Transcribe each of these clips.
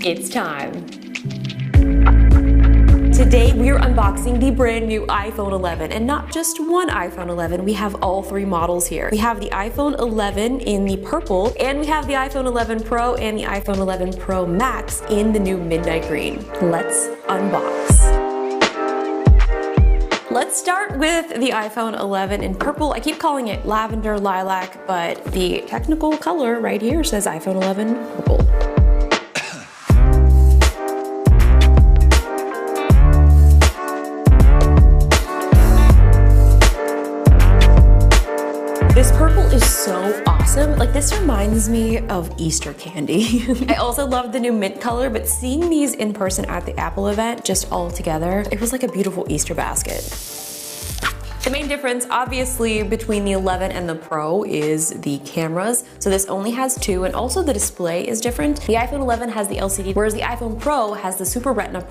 It's time. Today we are unboxing the brand new iPhone 11, and not just one iPhone 11, we have all three models here. We have the iPhone 11 in the purple, and we have the iPhone 11 Pro and the iPhone 11 Pro Max in the new midnight green. Let's unbox. Let's start with the iPhone 11 in purple. I keep calling it lavender lilac, but the technical color right here says iPhone 11 purple. This purple is so awesome. Like, this reminds me of Easter candy. I also love the new mint color, but seeing these in person at the Apple event, just all together, it was like a beautiful Easter basket. The main difference, obviously, between the 11 and the Pro is the cameras. So this only has two, and also the display is different. The iPhone 11 has the LCD, whereas the iPhone Pro has the Super Retina.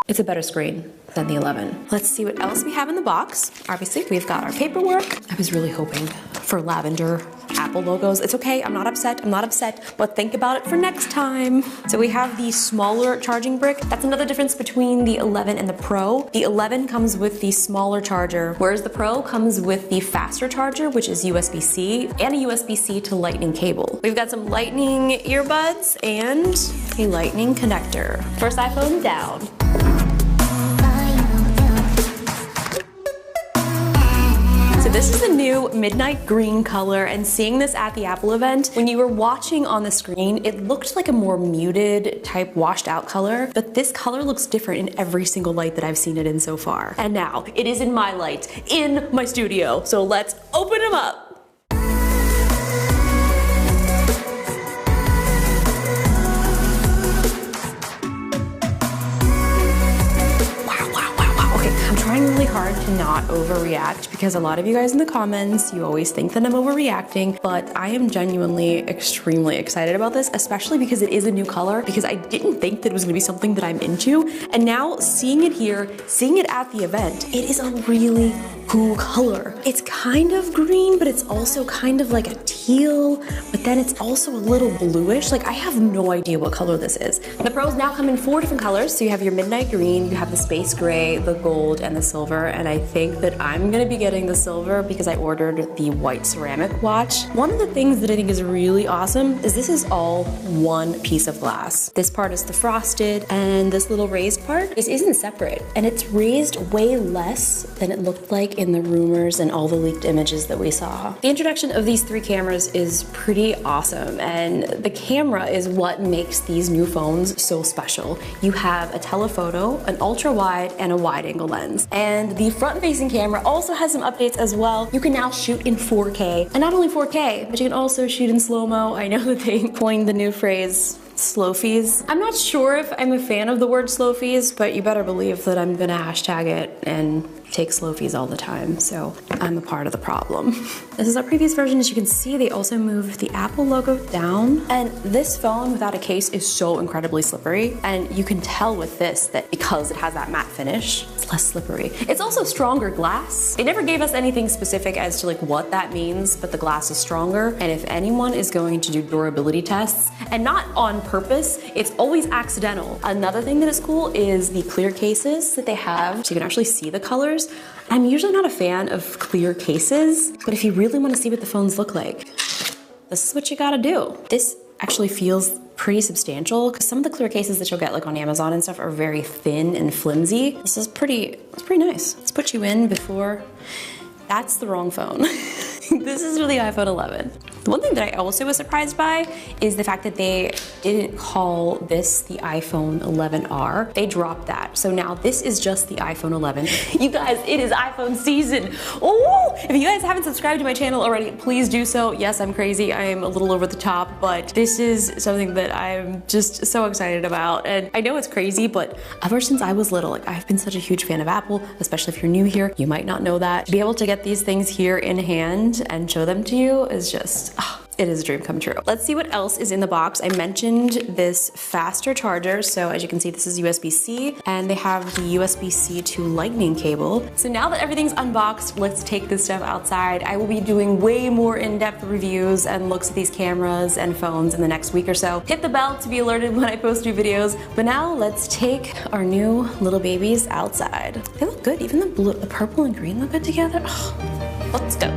It's a better screen than the 11. Let's see what else we have in the box. Obviously, we've got our paperwork. I was really hoping for lavender Apple logos. It's okay, I'm not upset, but think about it for next time. So we have the smaller charging brick. That's another difference between the 11 and the Pro. The 11 comes with the smaller charger, whereas the Pro comes with the faster charger, which is USB-C, and a USB-C to Lightning cable. We've got some Lightning earbuds and a Lightning connector. First iPhone down. So this is the new midnight green color, and seeing this at the Apple event, when you were watching on the screen, it looked like a more muted type washed out color, but this color looks different in every single light that I've seen it in so far. And now it is in my light, in my studio. So let's open them up. Really hard to not overreact, because a lot of you guys in the comments, you always think that I'm overreacting, but I am genuinely extremely excited about this, especially because it is a new color, because I didn't think that it was gonna be something that I'm into, and now seeing it here, seeing it at the event, it is a really cool color. It's kind of green, but it's also kind of like a teal, but then it's also a little bluish. Like, I have no idea what color this is. The Pros now come in 4 different colors. So you have your midnight green, you have the space gray, the gold, and the silver. And I think that I'm gonna be getting the silver because I ordered the white ceramic watch. One of the things that I think is really awesome is this is all one piece of glass. This part is the frosted, and this little raised part, this isn't separate. And it's raised way less than it looked like in the rumors and all the leaked images that we saw. The introduction of these 3 cameras is pretty awesome, and the camera is what makes these new phones so special. You have a telephoto, an ultra wide, and a wide angle lens. And the front facing camera also has some updates as well. You can now shoot in 4K, and not only 4K, but you can also shoot in slow-mo. I know that they coined the new phrase slow-fees. I'm not sure if I'm a fan of the word slow-fees, but you better believe that I'm gonna hashtag it and take slow-fees all the time, so I'm a part of the problem. This is our previous version. As you can see, they also moved the Apple logo down, and this phone without a case is so incredibly slippery, and you can tell with this that because it has that matte finish, it's less slippery. It's also stronger glass. They never gave us anything specific as to like what that means, but the glass is stronger, and if anyone is going to do durability tests, and not on purpose, it's always accidental. Another thing that is cool is the clear cases that they have, so you can actually see the colors. I'm usually not a fan of clear cases, but if you really want to see what the phones look like, this is what you gotta do. This actually feels pretty substantial, because some of the clear cases that you'll get like on Amazon and stuff are very thin and flimsy. This is pretty nice. Let's put you in before. That's the wrong phone. This is really iPhone 11. The one thing that I also was surprised by is the fact that they didn't call this the iPhone 11R. They dropped that. So now this is just the iPhone 11. You guys, it is iPhone season. Oh, if you guys haven't subscribed to my channel already, please do so. Yes, I'm crazy. I am a little over the top, but this is something that I'm just so excited about. And I know it's crazy, but ever since I was little, like, I've been such a huge fan of Apple, especially if you're new here, you might not know that. To be able to get these things here in hand and show them to you is just, it is a dream come true. Let's see what else is in the box. I mentioned this faster charger. So as you can see, this is USB-C, and they have the USB-C to lightning cable. So now that everything's unboxed, let's take this stuff outside. I will be doing way more in-depth reviews and looks at these cameras and phones in the next week or so. Hit the bell to be alerted when I post new videos. But now let's take our new little babies outside. They look good. Even the purple and green look good together. Oh, let's go.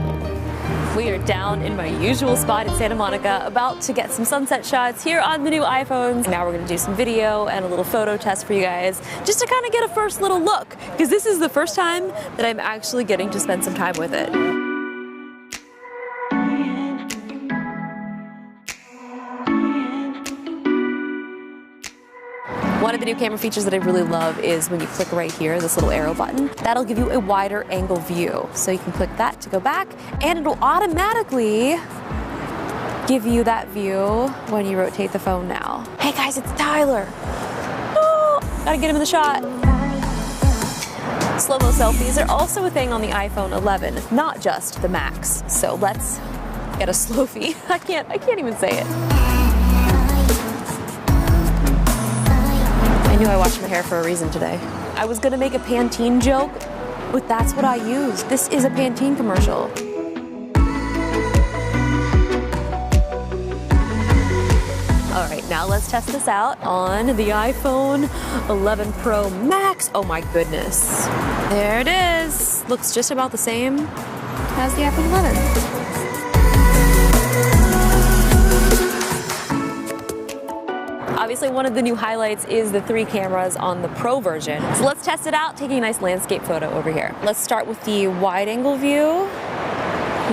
We are down in my usual spot in Santa Monica, about to get some sunset shots here on the new iPhones. Now we're gonna do some video and a little photo test for you guys, just to kind of get a first little look, because this is the first time that I'm actually getting to spend some time with it. One of the new camera features that I really love is when you click right here, this little arrow button, that'll give you a wider angle view. So you can click that to go back, and it'll automatically give you that view when you rotate the phone now. Hey guys, it's Tyler. Oh, gotta get him in the shot. Slow-mo selfies are also a thing on the iPhone 11, not just the Max. So let's get a slowfie. I can't even say it. I knew I washed my hair for a reason today. I was gonna make a Pantene joke, but that's what I used. This is a Pantene commercial. All right, now let's test this out on the iPhone 11 Pro Max. Oh my goodness. There it is. Looks just about the same as the iPhone 11. Obviously, one of the new highlights is the 3 cameras on the Pro version. So let's test it out, taking a nice landscape photo over here. Let's start with the wide angle view,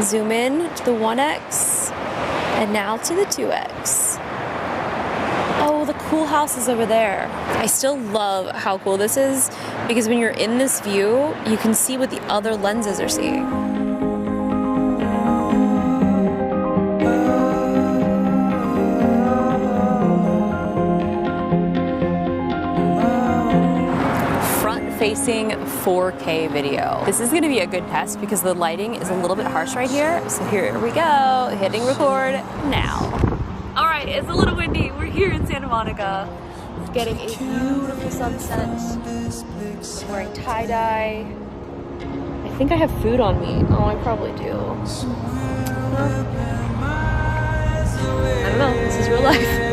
zoom in to the 1X, and now to the 2X. Oh, the cool house is over there. I still love how cool this is, because when you're in this view, you can see what the other lenses are seeing. Facing 4K video. This is gonna be a good test because the lighting is a little bit harsh right here. So here we go, hitting record now. All right, it's a little windy. We're here in Santa Monica, getting a beautiful sunset. I'm wearing tie-dye. I think I have food on me. Oh, I probably do. I don't know, this is real life.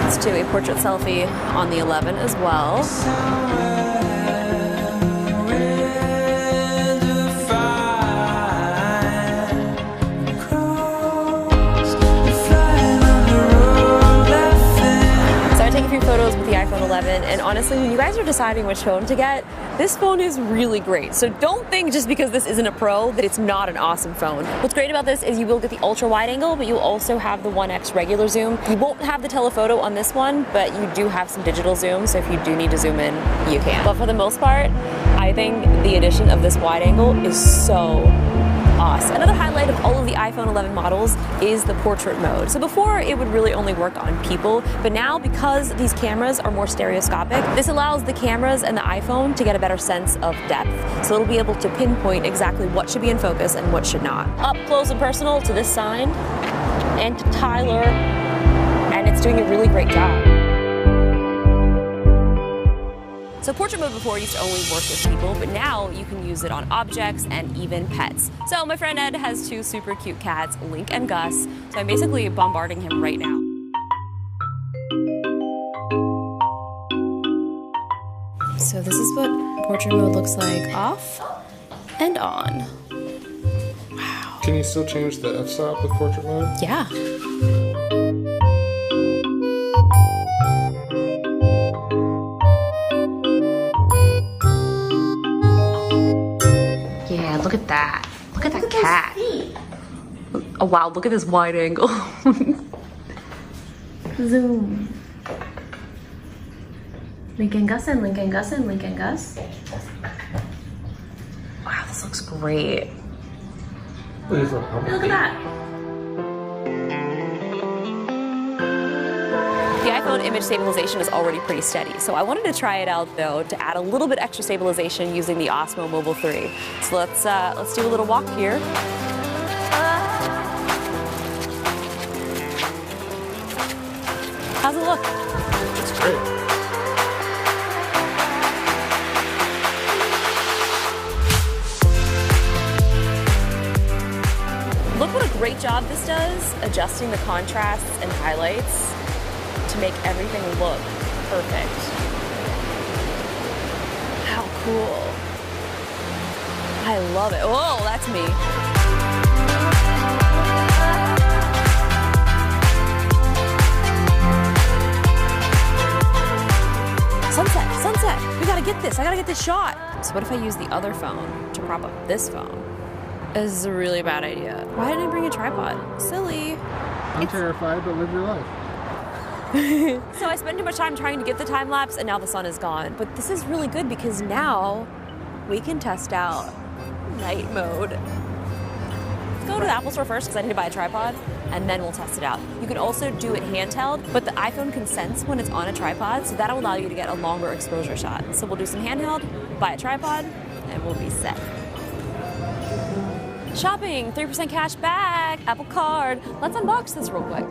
Let's do a portrait selfie on the 11 as well. Photos with the iPhone 11, and honestly, when you guys are deciding which phone to get, this phone is really great. So don't think just because this isn't a Pro that it's not an awesome phone. What's great about this is you will get the ultra wide angle, but you'll also have the 1X regular zoom. You won't have the telephoto on this one, but you do have some digital zoom, so if you do need to zoom in, you can. But for the most part, I think the addition of this wide angle is so awesome. Another highlight of all of the iPhone 11 models is the portrait mode. So before, it would really only work on people, but now because these cameras are more stereoscopic, this allows the cameras and the iPhone to get a better sense of depth. So it'll be able to pinpoint exactly what should be in focus and what should not. Up close and personal to this sign and to Tyler, and it's doing a really great job. So portrait mode before used to only work with people, but now you can use it on objects and even pets. So my friend Ed has 2 super cute cats, Link and Gus, so I'm basically bombarding him right now. So this is what portrait mode looks like off and on. Wow. Can you still change the f-stop with portrait mode? Yeah. Look at that. Look at that cat. Oh wow, look at this wide angle. Zoom. Link and Gus and Link and Gus and Link and Gus. Wow, this looks great. Look at that. The iPhone image stabilization is already pretty steady, so I wanted to try it out though to add a little bit extra stabilization using the Osmo Mobile 3. So let's do a little walk here. How's it look? It's great. Look what a great job this does, adjusting the contrasts and highlights to make everything look perfect. How cool. I love it. Whoa, that's me. Sunset, sunset. We gotta get this. I gotta get this shot. So what if I use the other phone to prop up this phone? This is a really bad idea. Why didn't I bring a tripod? Silly. I'm terrified, but live your life. So I spent too much time trying to get the time lapse and now the sun is gone. But this is really good because now we can test out night mode. Let's go to the Apple Store first because I need to buy a tripod and then we'll test it out. You can also do it handheld, but the iPhone can sense when it's on a tripod, so that'll allow you to get a longer exposure shot. So we'll do some handheld, buy a tripod, and we'll be set. Shopping, 3% cash back, Apple Card. Let's unbox this real quick.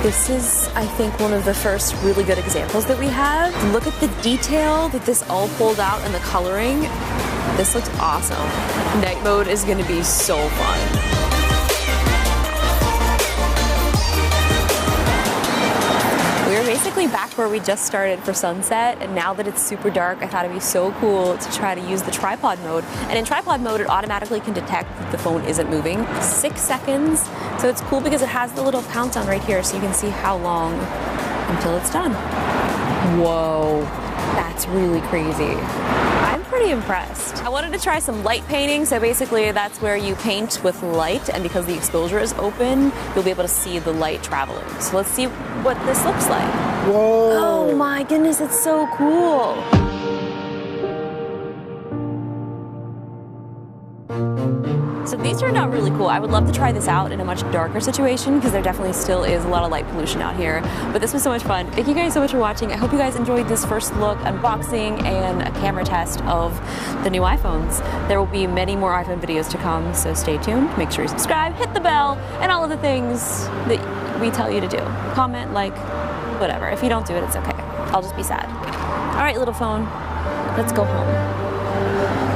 This is, I think, one of the first really good examples that we have. Look at the detail that this all pulled out and the coloring. This looks awesome. Night mode is gonna be so fun. We're basically back where we just started for sunset, and now that it's super dark, I thought it'd be so cool to try to use the tripod mode. And in tripod mode, it automatically can detect that the phone isn't moving. 6 seconds, so it's cool because it has the little countdown right here, so you can see how long until it's done. Whoa, that's really crazy. I'm pretty impressed. I wanted to try some light painting, so basically that's where you paint with light, and because the exposure is open, you'll be able to see the light traveling. So let's see what this looks like. Whoa! Oh my goodness, it's so cool. So these turned out really cool. I would love to try this out in a much darker situation because there definitely still is a lot of light pollution out here. But this was so much fun. Thank you guys so much for watching. I hope you guys enjoyed this first look, unboxing, and a camera test of the new iPhones. There will be many more iPhone videos to come, so stay tuned. Make sure you subscribe, hit the bell, and all of the things that we tell you to do. Comment, like, whatever. If you don't do it, it's okay. I'll just be sad. All right, little phone, let's go home.